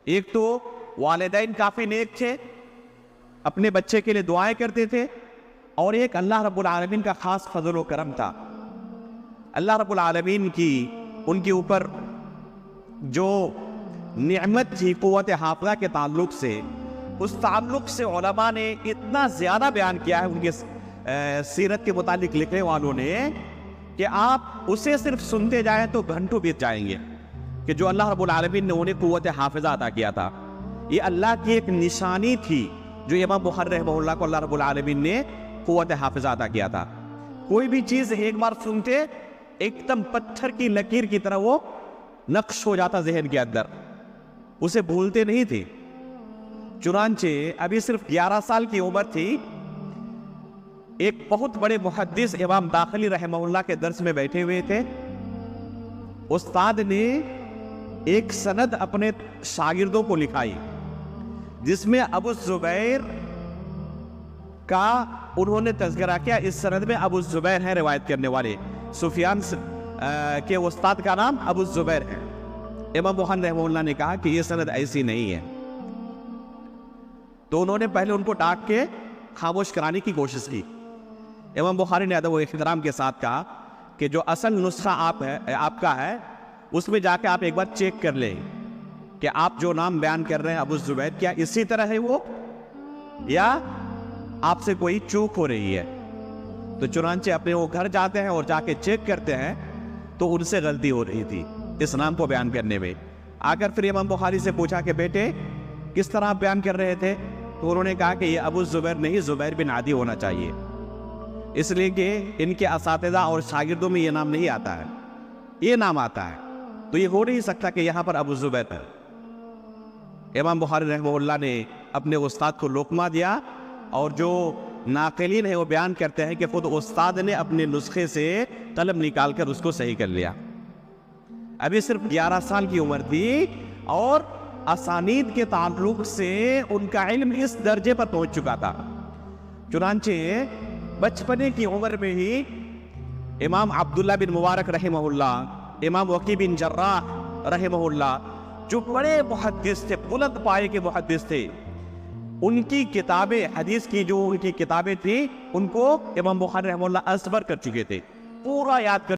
ایک تو والدین کافی نیک تھے، اپنے بچے کے لیے دعائیں کرتے تھے، اور ایک اللہ رب العالمین کا خاص فضل و کرم تھا۔ اللہ رب العالمین کی ان کے اوپر جو نعمت تھی قوت حافظہ کے تعلق سے، اس تعلق سے علماء نے اتنا زیادہ بیان کیا ہے ان کے سیرت کے متعلق لکھنے والوں نے، کہ آپ اسے صرف سنتے جائیں تو گھنٹوں بیت جائیں گے، کہ جو اللہ رب العالمین نے انہیں قوت حافظہ عطا کیا تھا۔ یہ اللہ کی ایک نشانی تھی جو امام بخاری رحمہ اللہ کو اللہ رب العالمین نے قوت حافظہ عطا کیا تھا۔ کوئی بھی چیز ایک بار سنتے ایک دم پتھر کی لکیر کی طرح وہ نقش ہو جاتا ذہن کے اندر، اسے بھولتے نہیں تھے۔ چنانچہ ابھی صرف 11 سال کی عمر تھی، ایک بہت بڑے محدث امام داخلی رحمہ اللہ کے درس میں بیٹھے ہوئے تھے۔ استاد نے ایک سند اپنے شاگردوں کو لکھائی جس میں ابو الزبیر کا انہوں نے تذکرہ کیا۔ اس سند میں ابو الزبیر ہیں روایت کرنے والے، سفیان کے استاد کا نام ابو الزبیر ہے۔ امام بخاری رحمہ اللہ نے کہا کہ یہ سند ایسی نہیں ہے، تو انہوں نے پہلے ان کو ڈانٹ کے خاموش کرانے کی کوشش کی۔ امام بخاری نے ادب و احترام کے ساتھ کہا کہ جو اصل نسخہ آپ کا ہے اس میں جا کے آپ ایک بار چیک کر لیں کہ آپ جو نام بیان کر رہے ہیں ابو الزبیر، کیا اسی طرح ہے وہ، یا آپ سے کوئی چوک ہو رہی ہے۔ تو چنانچہ اپنے وہ گھر جاتے ہیں اور جا کے چیک کرتے ہیں تو ان سے غلطی ہو رہی تھی اس نام کو بیان کرنے میں۔ آ کر پھر امام بخاری سے پوچھا کہ بیٹے کس طرح آپ بیان کر رہے تھے؟ تو انہوں نے کہا کہ یہ ابو الزبیر نہیں، زبیر بن عادی ہونا چاہیے، اس لیے کہ ان کے اساتذہ اور شاگردوں میں یہ نام نہیں آتا ہے، یہ نام آتا ہے، تو یہ ہو نہیں سکتا کہ یہاں پر ابو الزبیر ہے۔ امام بخاری رحمہ اللہ نے اپنے استاد کو لقمہ دیا، اور جو ناقلین ہیں وہ بیان کرتے ہیں کہ خود استاد نے اپنے نسخے سے قلم نکال کر اس کو صحیح کر لیا۔ ابھی صرف 11 سال کی عمر تھی، اور اسانید کے تعلق سے ان کا علم اس درجے پر پہنچ چکا تھا۔ چنانچہ بچپنے کی عمر میں ہی امام عبداللہ بن مبارک رحمہ اللہ، امام وقی بن جراح رحمہ اللہ، جو بڑے محدث تھے، بلند پائے کے محدث تھے، ان کی کتابیں، حدیث کی جو ان کی کتابیں تھیں، ان کو امام بخاری رحمہ اللہ ازبر کر چکے تھے، پورا یاد کر